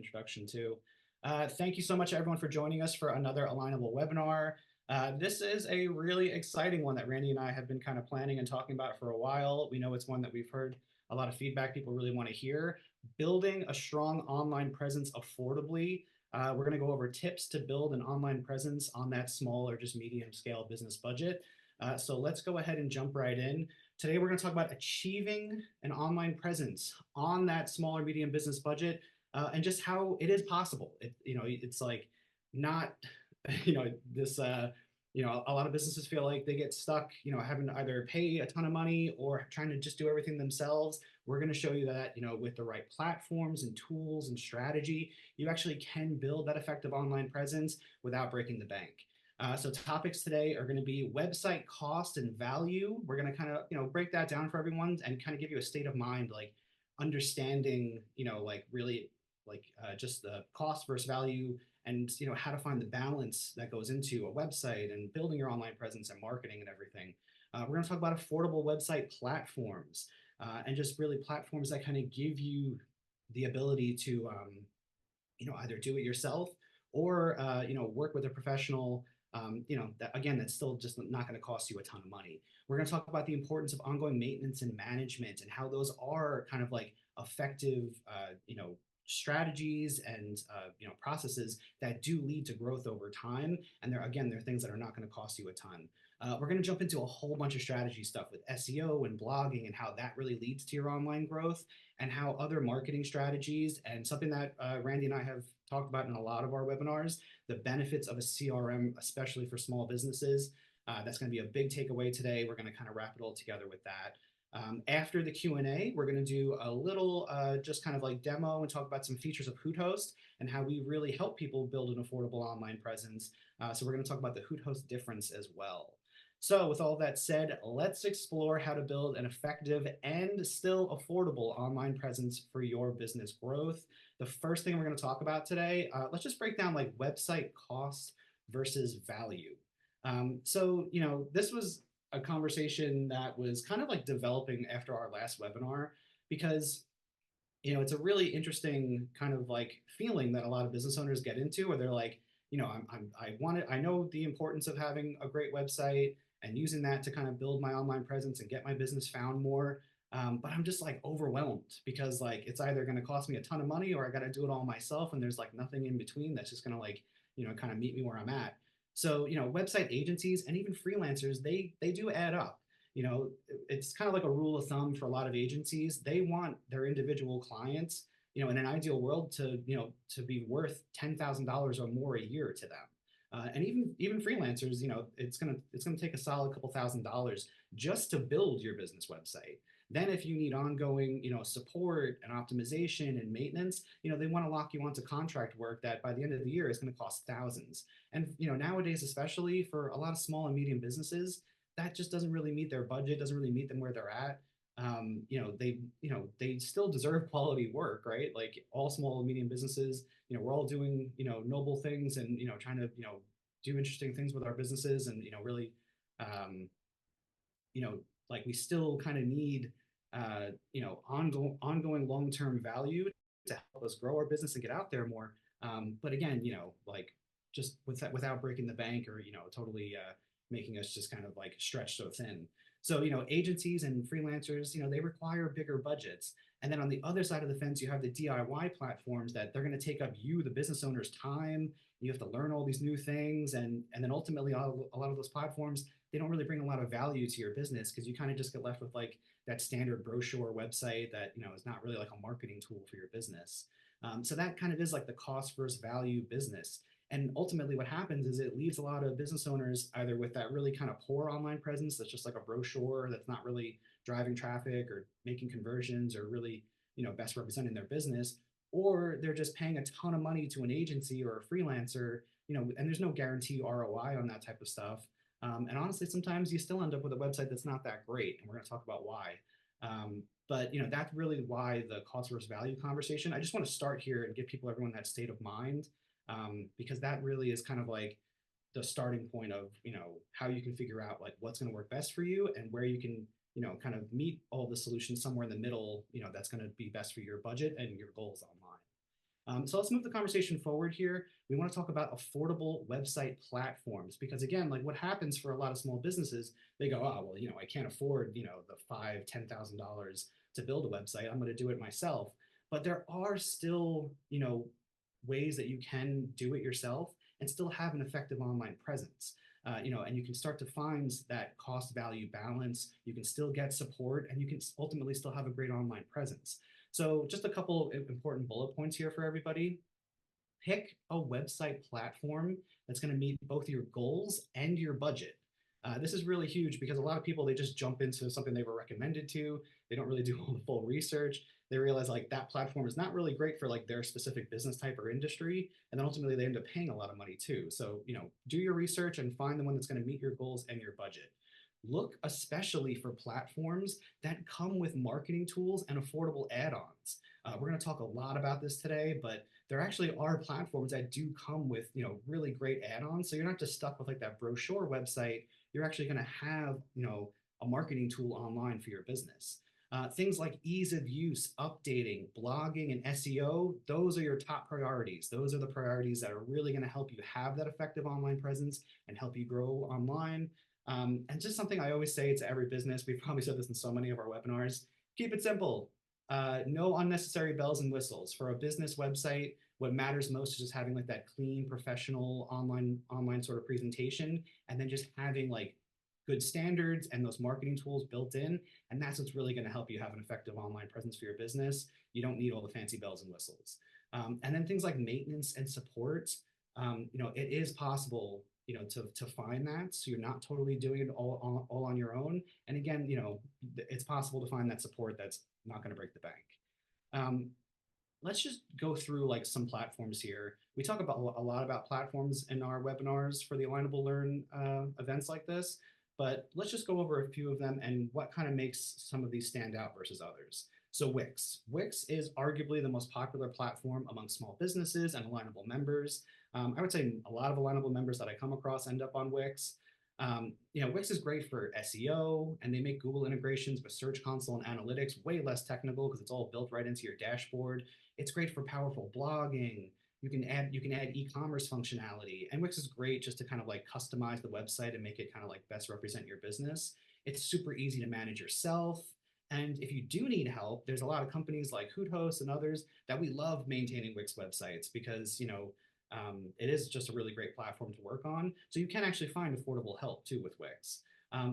introduction too. Thank you so much everyone for joining us for another Alignable webinar. This is a really exciting one that Randy and I have been kind of planning and talking about for a while. We know it's one that we've heard a lot of feedback people really want to hear. Building a strong online presence affordably. We're going to go over tips to build an online presence on that small or just medium scale business budget. So let's go ahead and jump right in. Today, we're going to talk about achieving an online presence on that small or medium business budget, and just how it is possible. It's like not, this, a lot of businesses feel like they get stuck, having to either pay a ton of money or trying to just do everything themselves. We're going to show you that, with the right platforms and tools and strategy, you actually can build that effective online presence without breaking the bank. So topics today are going to be website cost and value. We're going to kind of, break that down for everyone and kind of give you a state of mind, like understanding, like really like just the cost versus value and, how to find the balance that goes into a website and building your online presence and marketing and everything. We're going to talk about affordable website platforms and just really platforms that kind of give you the ability to, either do it yourself or, work with a professional that again, that's still just not going to cost you a ton of money. We're going to talk about the importance of ongoing maintenance and management and how those are kind of like effective, strategies and processes that do lead to growth over time. And they're things that are not going to cost you a ton. We're going to jump into a whole bunch of strategy stuff with SEO and blogging and how that really leads to your online growth and how other marketing strategies and something that Randy and I have talked about in a lot of our webinars, the benefits of a CRM, especially for small businesses. That's going to be a big takeaway today. We're going to kind of wrap it all together with that. After the Q&A, we're going to do a little just kind of like demo and talk about some features of Hoothost and how we really help people build an affordable online presence. So we're going to talk about the Hoothost difference as well. So with all that said, let's explore how to build an effective and still affordable online presence for your business growth. The first thing we're going to talk about today, let's just break down like website cost versus value. This was a conversation that was kind of like developing after our last webinar because it's a really interesting kind of like feeling that a lot of business owners get into where they're like, I know the importance of having a great website and using that to kind of build my online presence and get my business found more. But I'm just like overwhelmed because like it's either going to cost me a ton of money or I got to do it all myself. And there's like nothing in between that's just going to like, kind of meet me where I'm at. So, website agencies and even freelancers, they do add up. It's kind of like a rule of thumb for a lot of agencies. They want their individual clients, in an ideal world to be worth $10,000 or more a year to them. And even freelancers, it's gonna take a solid couple $1,000s just to build your business website. Then if you need ongoing, support and optimization and maintenance, they want to lock you onto contract work that by the end of the year is going to cost thousands. And nowadays, especially for a lot of small and medium businesses, that just doesn't really meet their budget, doesn't really meet them where they're at. They still deserve quality work, right? Like all small and medium businesses, we're all doing, noble things and, trying to, do interesting things with our businesses and, really, like we still kind of need, ongoing long-term value to help us grow our business and get out there more. But again, like just without breaking the bank or, totally making us just kind of like stretch so thin. So, agencies and freelancers, they require bigger budgets. And then on the other side of the fence, you have the DIY platforms that they're going to take up you, the business owner's time. You have to learn all these new things. And then ultimately, a lot of those platforms, they don't really bring a lot of value to your business because you kind of just get left with like that standard brochure website that, is not really like a marketing tool for your business. So that kind of is like the cost versus value business. And ultimately, what happens is it leaves a lot of business owners either with that really kind of poor online presence that's just like a brochure that's not really driving traffic or making conversions or really, best representing their business, or they're just paying a ton of money to an agency or a freelancer, and there's no guarantee ROI on that type of stuff. And honestly, sometimes you still end up with a website that's not that great, and we're going to talk about why. But that's really why the cost versus value conversation. I just want to start here and give everyone that state of mind, because that really is kind of like the starting point of how you can figure out like what's going to work best for you and where you can kind of meet all the solutions somewhere in the middle that's going to be best for your budget and your goals online. So let's move the conversation forward here. We want to talk about affordable website platforms because again, like what happens for a lot of small businesses, they go, oh, well, I can't afford, the $5,000, $10,000 to build a website. I'm going to do it myself. But there are still, ways that you can do it yourself and still have an effective online presence. And you can start to find that cost value balance. You can still get support and you can ultimately still have a great online presence. So just a couple of important bullet points here for everybody. Pick a website platform that's going to meet both your goals and your budget. This is really huge because a lot of people, they just jump into something they were recommended to. They don't really do all the full research. They realize like that platform is not really great for like their specific business type or industry. And then ultimately they end up paying a lot of money too. So, do your research and find the one that's going to meet your goals and your budget. Look especially for platforms that come with marketing tools and affordable add-ons. We're going to talk a lot about this today, but there actually are platforms that do come with really great add-ons. So you're not just stuck with like that brochure website. You're actually going to have a marketing tool online for your business. Things like ease of use, updating, blogging, and SEO, those are your top priorities. Those are the priorities that are really going to help you have that effective online presence and help you grow online. And just something I always say to every business, we've probably said this in so many of our webinars, keep it simple. No unnecessary bells and whistles. For a business website, what matters most is just having like that clean, professional online sort of presentation, and then just having like good standards and those marketing tools built in. And that's what's really going to help you have an effective online presence for your business. You don't need all the fancy bells and whistles. And then things like maintenance and support, it is possible, to find that. So you're not totally doing it all on your own. And again, it's possible to find that support that's not going to break the bank. Um, let's just go through like some platforms here. We talk about a lot about platforms in our webinars for the Alignable Learn events like this, but let's just go over a few of them and what kind of makes some of these stand out versus others. So Wix. Wix is arguably the most popular platform among small businesses and Alignable members. I would say a lot of Alignable members that I come across end up on Wix. Wix is great for SEO, and they make Google integrations with Search Console and analytics way less technical because it's all built right into your dashboard. It's great for powerful blogging. You can add e-commerce functionality, and Wix is great just to kind of like customize the website and make it kind of like best represent your business. It's super easy to manage yourself. And if you do need help, there's a lot of companies like Hoothost and others that we love maintaining Wix websites because, it is just a really great platform to work on. So you can actually find affordable help too with Wix.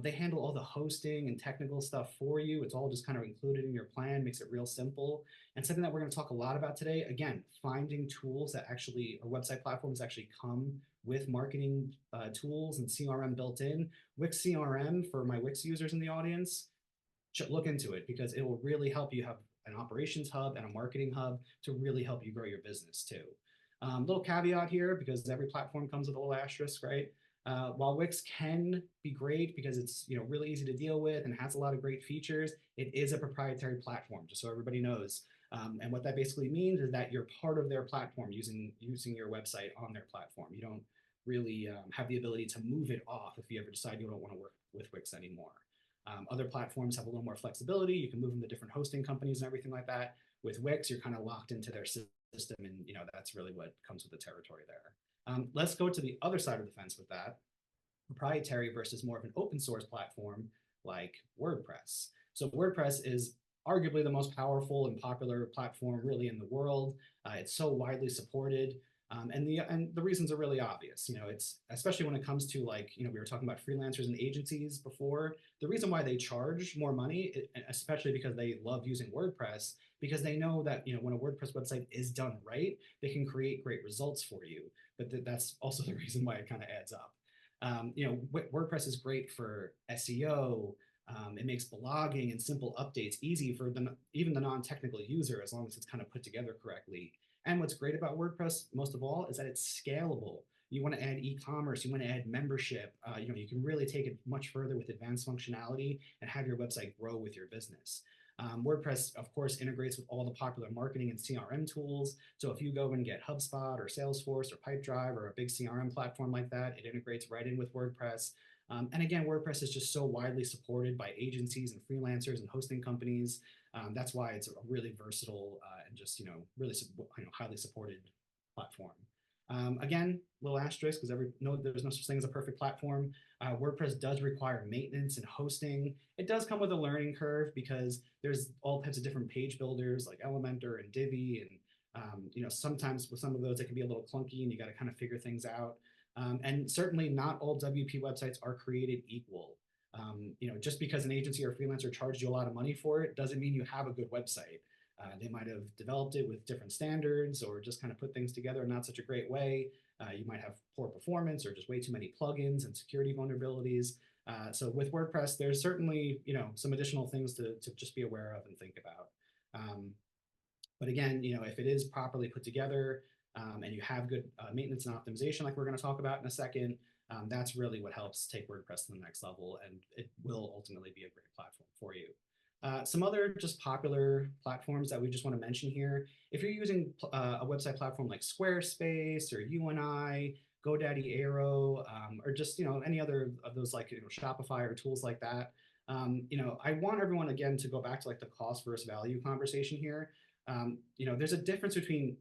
They handle all the hosting and technical stuff for you. It's all just kind of included in your plan, makes it real simple. And something that we're going to talk a lot about today, again, finding tools that actually, or website platforms actually come with marketing tools and CRM built in. Wix CRM, for my Wix users in the audience, look into it because it will really help you have an operations hub and a marketing hub to really help you grow your business too. Little caveat here because every platform comes with a little asterisk, right? While Wix can be great because it's really easy to deal with and has a lot of great features, it is a proprietary platform, just so everybody knows. And what that basically means is that you're part of their platform using your website on their platform. You don't really have the ability to move it off if you ever decide you don't want to work with Wix anymore. Other platforms have a little more flexibility. You can move them to different hosting companies and everything like that. With Wix, you're kind of locked into their system, and that's really what comes with the territory there. Let's go to the other side of the fence with that, proprietary versus more of an open source platform like WordPress. So WordPress is arguably the most powerful and popular platform really in the world. It's so widely supported. And the reasons are really obvious. It's especially when it comes to we were talking about freelancers and agencies before. The reason why they charge more money, especially because they love using WordPress, because they know that when a WordPress website is done right, they can create great results for you. But that's also the reason why it kind of adds up. WordPress is great for SEO. It makes blogging and simple updates easy for even the non-technical user, as long as it's kind of put together correctly. And what's great about WordPress, most of all, is that it's scalable. You want to add e-commerce, you want to add membership. You can really take it much further with advanced functionality and have your website grow with your business. WordPress, of course, integrates with all the popular marketing and CRM tools. So if you go and get HubSpot or Salesforce or Pipedrive or a big CRM platform like that, it integrates right in with WordPress. And again, WordPress is just so widely supported by agencies and freelancers and hosting companies. That's why it's a really versatile and just really highly supported platform. Again, little asterisk because there's no such thing as a perfect platform. WordPress does require maintenance and hosting. It does come with a learning curve because there's all types of different page builders like Elementor and Divi, and sometimes with some of those it can be a little clunky and you got to kind of figure things out. And certainly not all WP websites are created equal. Just because an agency or freelancer charged you a lot of money for it doesn't mean you have a good website. They might have developed it with different standards or just kind of put things together in not such a great way. You might have poor performance or just way too many plugins and security vulnerabilities. So with WordPress, there's certainly some additional things to just be aware of and think about. But again, if it is properly put together and you have good maintenance and optimization, like we're going to talk about in a second, that's really what helps take WordPress to the next level, and it will ultimately be a great platform for you. Some other just popular platforms that we just want to mention here. If you're using a website platform like Squarespace or UNI, GoDaddy Aero, or just any other of those like Shopify or tools like that, I want everyone again to go back to like the cost versus value conversation here. There's a difference between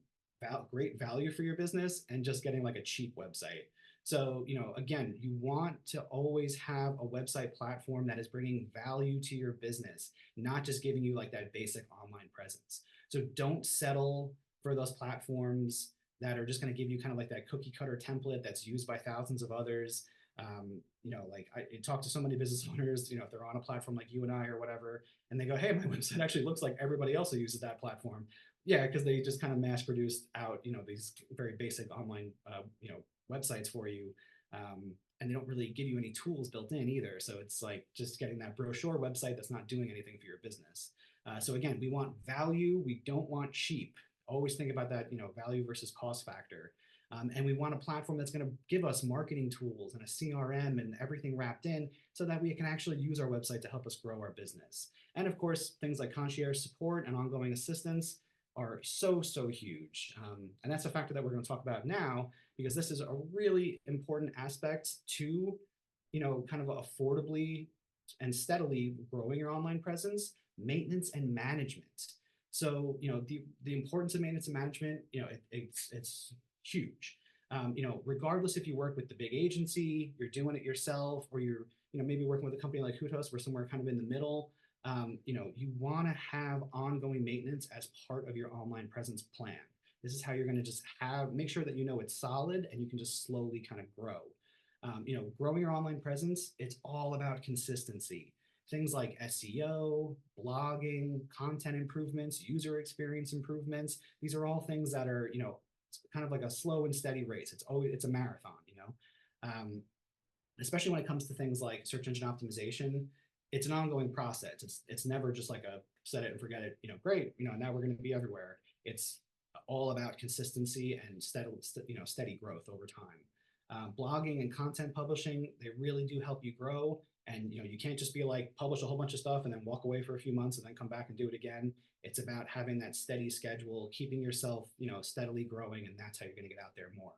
great value for your business and just getting like a cheap website. So, again, you want to always have a website platform that is bringing value to your business, not just giving you like that basic online presence. So don't settle for those platforms that are just going to give you kind of like that cookie cutter template that's used by thousands of others. Like I talk to so many business owners, if they're on a platform like you and I or whatever, and they go, hey, my website actually looks like everybody else who uses that platform. Yeah, because they just kind of mass produced out, these very basic online, websites for you. And they don't really give you any tools built in either. So it's like just getting that brochure website that's not doing anything for your business. So again, we want value. We don't want cheap. Always think about that, value versus cost factor. And we want a platform that's going to give us marketing tools and a CRM and everything wrapped in so that we can actually use our website to help us grow our business. And of course, things like concierge support and ongoing assistance are so, so huge. And that's a factor that we're going to talk about now, because this is a really important aspect to, kind of affordably and steadily growing your online presence, maintenance and management. So, the importance of maintenance and management, it's huge. Regardless if you work with the big agency, you're doing it yourself, or you're, maybe working with a company like Hutos, we're somewhere kind of in the middle. You want to have ongoing maintenance as part of your online presence plan. This is how you're going to just make sure that it's solid and you can just slowly kind of grow. Growing your online presence, it's all about consistency. Things like SEO, blogging, content improvements, user experience improvements. These are all things that are, kind of like a slow and steady race. It's a marathon, especially when it comes to things like search engine optimization. It's an ongoing process. It's never just like a set it and forget it, great, now we're going to be everywhere. It's all about consistency and steady growth over time. Blogging and content publishing, they really do help you grow. And you can't just be like publish a whole bunch of stuff and then walk away for a few months and then come back and do it again. It's about having that steady schedule, keeping yourself steadily growing, and that's how you're going to get out there more.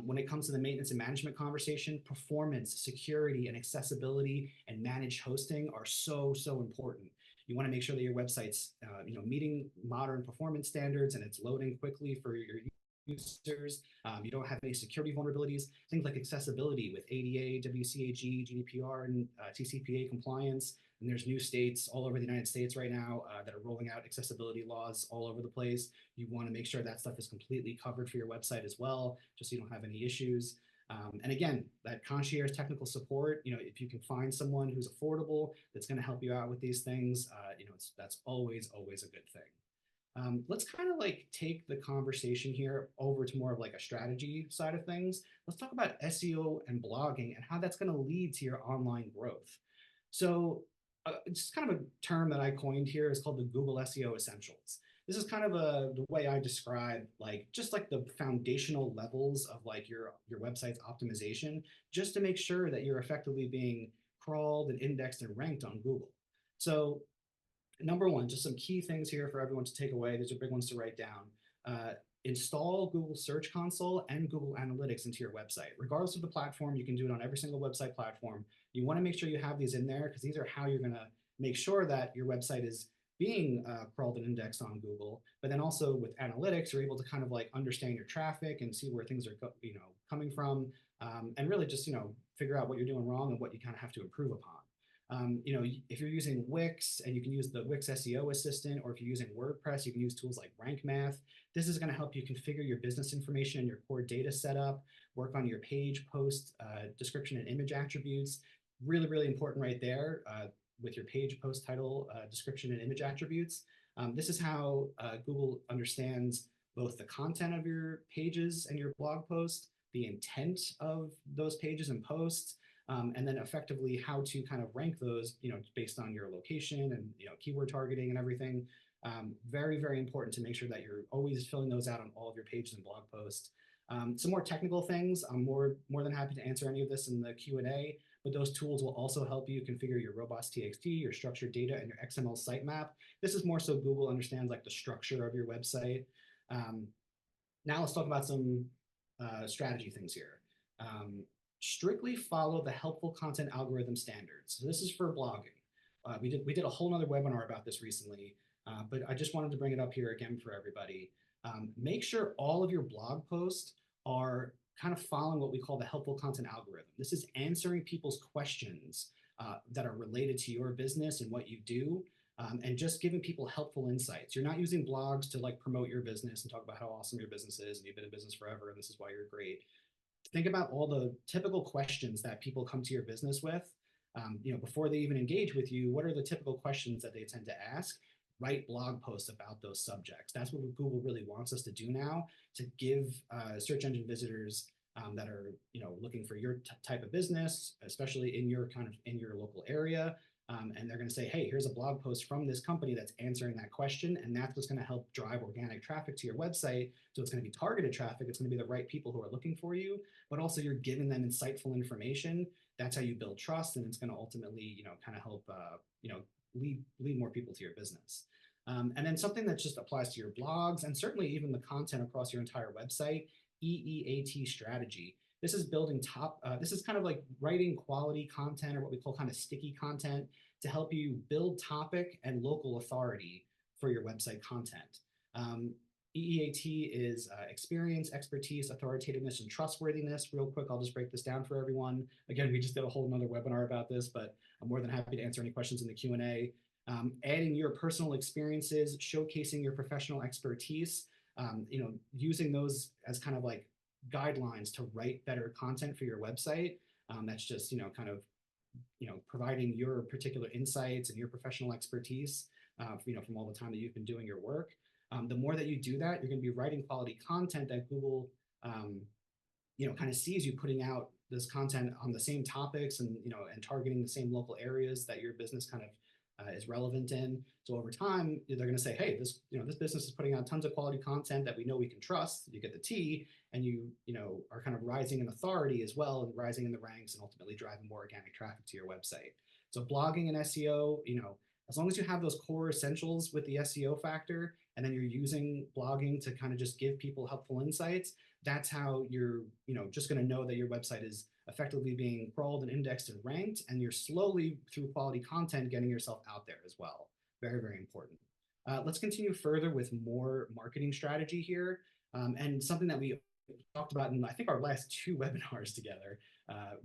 When it comes to the maintenance and management conversation, performance, security, and accessibility and managed hosting are so, so important. You want to make sure that your website's meeting modern performance standards and it's loading quickly for your users. You don't have any security vulnerabilities. Things like accessibility with ADA, WCAG, GDPR, and TCPA compliance. And there's new states all over the United States right now that are rolling out accessibility laws all over the place. You want to make sure that stuff is completely covered for your website as well, just so you don't have any issues. And again, that concierge technical support, if you can find someone who's affordable that's going to help you out with these things, that's always, always a good thing. Let's kind of like take the conversation here over to more of like a strategy side of things. Let's talk about SEO and blogging and how that's going to lead to your online growth. So it's kind of a term that I coined here is called the Google SEO Essentials. This is kind of the way I describe just like the foundational levels of like your website's optimization, just to make sure that you're effectively being crawled and indexed and ranked on Google. So number one, just some key things here for everyone to take away. These are big ones to write down. install Google Search Console and Google Analytics into your website. Regardless of the platform, you can do it on every single website platform. You want to make sure you have these in there because these are how you're going to make sure that your website is being crawled and indexed on Google. But then also with analytics, you're able to kind of like understand your traffic and see where things are coming from, and really just figure out what you're doing wrong and what you kind of have to improve upon. If you're using Wix, and you can use the Wix SEO assistant, or if you're using WordPress, you can use tools like Rank Math. This is going to help you configure your business information and your core data setup, work on your page, post, description, and image attributes. Really, really important right there with your page, post, title, description, and image attributes. This is how Google understands both the content of your pages and your blog post, the intent of those pages and posts, and then effectively how to kind of rank those, based on your location and keyword targeting and everything. Very, very important to make sure that you're always filling those out on all of your pages and blog posts. Some more technical things, I'm more than happy to answer any of this in the Q&A, but those tools will also help you configure your robots.txt, your structured data, and your XML sitemap. This is more so Google understands like the structure of your website. Now let's talk about some strategy things here. Strictly follow the helpful content algorithm standards. So this is for blogging. We did a whole nother webinar about this recently, but I just wanted to bring it up here again for everybody. Make sure all of your blog posts are kind of following what we call the helpful content algorithm. This is answering people's questions that are related to your business and what you do, and just giving people helpful insights. You're not using blogs to like promote your business and talk about how awesome your business is and you've been in business forever and this is why you're great. Think about all the typical questions that people come to your business with. Before they even engage with you, what are the typical questions that they tend to ask? Write blog posts about those subjects. That's what Google really wants us to do now, to give search engine visitors that are looking for your type of business, especially in your local area. And they're going to say, hey, here's a blog post from this company that's answering that question. And that's what's going to help drive organic traffic to your website. So it's going to be targeted traffic. It's going to be the right people who are looking for you, but also you're giving them insightful information. That's how you build trust. And it's going to ultimately, kind of help, lead more people to your business. And then something that just applies to your blogs and certainly even the content across your entire website, EEAT strategy. This is building this is kind of like writing quality content, or what we call kind of sticky content, to help you build topic and local authority for your website content. EEAT is experience, expertise, authoritativeness, and trustworthiness. Real quick, I'll just break this down for everyone. Again, we just did a whole nother webinar about this, but I'm more than happy to answer any questions in the Q&A. Adding your personal experiences, showcasing your professional expertise, using those as kind of like guidelines to write better content for your website. That's just, providing your particular insights and your professional expertise, from all the time that you've been doing your work. The more that you do that, you're going to be writing quality content that Google, kind of sees you putting out this content on the same topics and, and targeting the same local areas that your business kind of is relevant in. So over time, they're going to say, hey, this business is putting out tons of quality content that we know we can trust. You get the T, and you are kind of rising in authority as well, and rising in the ranks, and ultimately driving more organic traffic to your website. So blogging and SEO, as long as you have those core essentials with the SEO factor, and then you're using blogging to kind of just give people helpful insights, that's how you're, just going to know that your website is effectively being crawled and indexed and ranked, and you're slowly, through quality content, getting yourself out there as well. Very, very important. Let's continue further with more marketing strategy here, and something that we talked about in, I think, our last 2 webinars together.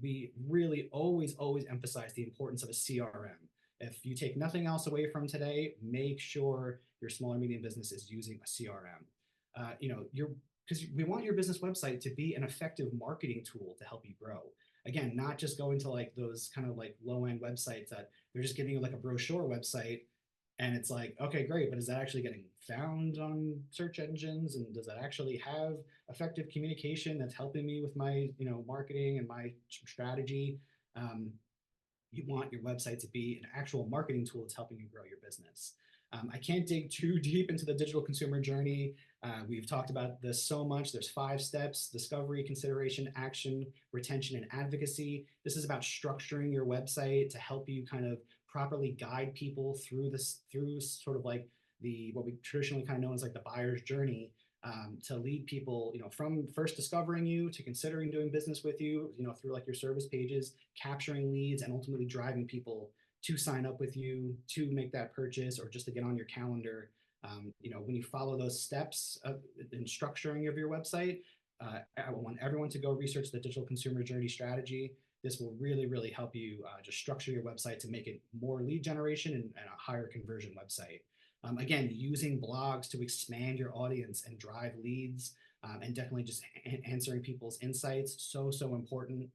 We really always emphasize the importance of a CRM. If you take nothing else away from today, make sure your small or medium business is using a CRM. Because we want your business website to be an effective marketing tool to help you grow. Again, not just going to like those kind of like low-end websites that they're just giving you like a brochure website, and it's like, okay, great, but is that actually getting found on search engines? And does that actually have effective communication that's helping me with my, marketing and my strategy? You want your website to be an actual marketing tool that's helping you grow your business. I can't dig too deep into the digital consumer journey. We've talked about this so much. There's 5 steps: discovery, consideration, action, retention, and advocacy. This is about structuring your website to help you kind of properly guide people through sort of like what we traditionally kind of know as like the buyer's journey, to lead people, from first discovering you to considering doing business with you, through like your service pages, capturing leads and ultimately driving people to sign up with you, to make that purchase, or just to get on your calendar. When you follow those steps in structuring of your website, I want everyone to go research the digital consumer journey strategy. This will really, really help you just structure your website to make it more lead generation and a higher conversion website. Again, using blogs to expand your audience and drive leads, and definitely just answering people's insights. So, so important.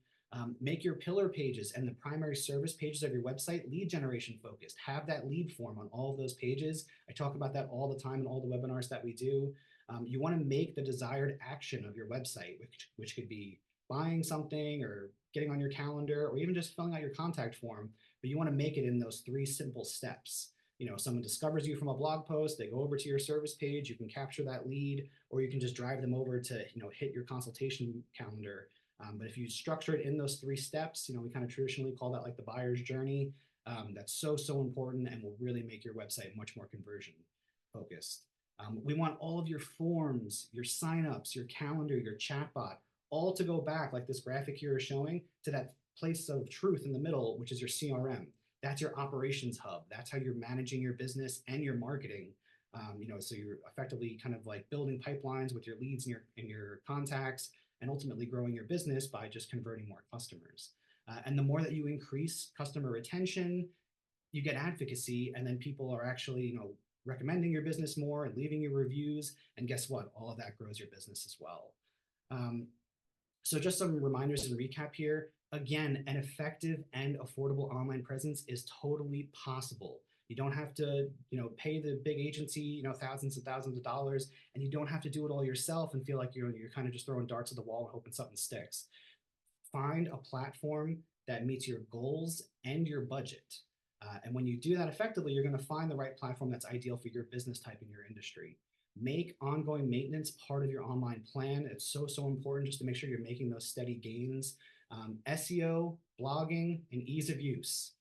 Make your pillar pages and the primary service pages of your website lead generation focused. Have that lead form on all of those pages. I talk about that all the time in all the webinars that we do. You want to make the desired action of your website, which could be buying something or getting on your calendar or even just filling out your contact form, but you want to make it in those 3 simple steps. Someone discovers you from a blog post, they go over to your service page, you can capture that lead, or you can just drive them over to, hit your consultation calendar. But if you structure it in those 3 steps, we kind of traditionally call that like the buyer's journey. That's so, so important and will really make your website much more conversion focused. We want all of your forms, your signups, your calendar, your chatbot, all to go back, like this graphic here is showing, to that place of truth in the middle, which is your CRM. That's your operations hub. That's how you're managing your business and your marketing. So you're effectively kind of like building pipelines with your leads and your contacts, and ultimately growing your business by just converting more customers. And the more that you increase customer retention, you get advocacy, and then people are actually, recommending your business more and leaving you reviews. And guess what? All of that grows your business as well. So just some reminders and recap here. Again, an effective and affordable online presence is totally possible. You don't have to, pay the big agency, thousands and thousands of dollars, and you don't have to do it all yourself and feel like you're kind of just throwing darts at the wall and hoping something sticks. Find a platform that meets your goals and your budget. And when you do that effectively, you're going to find the right platform that's ideal for your business type in your industry. Make ongoing maintenance part of your online plan. It's so, so important just to make sure you're making those steady gains. SEO, blogging, and ease of use.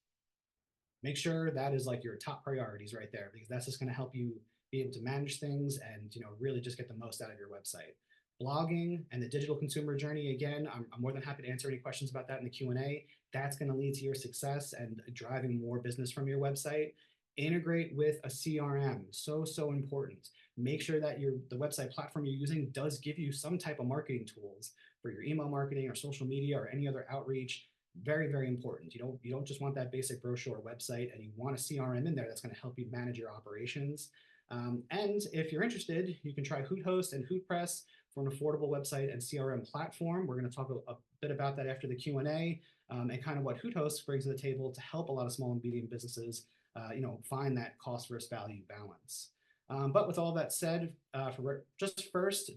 Make sure that is like your top priorities right there, because that's just going to help you be able to manage things and really just get the most out of your website. Blogging and the digital consumer journey, again, I'm more than happy to answer any questions about that in the Q&A. That's going to lead to your success and driving more business from your website. Integrate with a CRM, so, so important. Make sure that the website platform you're using does give you some type of marketing tools for your email marketing or social media or any other outreach. Very, very important. You don't just want that basic brochure website, and you want a CRM in there that's going to help you manage your operations. And if you're interested, you can try HootHost and HootPress for an affordable website and CRM platform. We're going to talk a bit about that after the Q&A, and kind of what HootHost brings to the table to help a lot of small and medium businesses, find that cost versus value balance. But with all that said,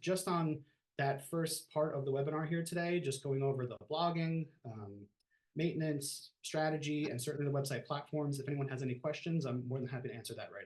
just on that first part of the webinar here today, just going over the blogging, maintenance, strategy, and certainly the website platforms. If anyone has any questions, I'm more than happy to answer that right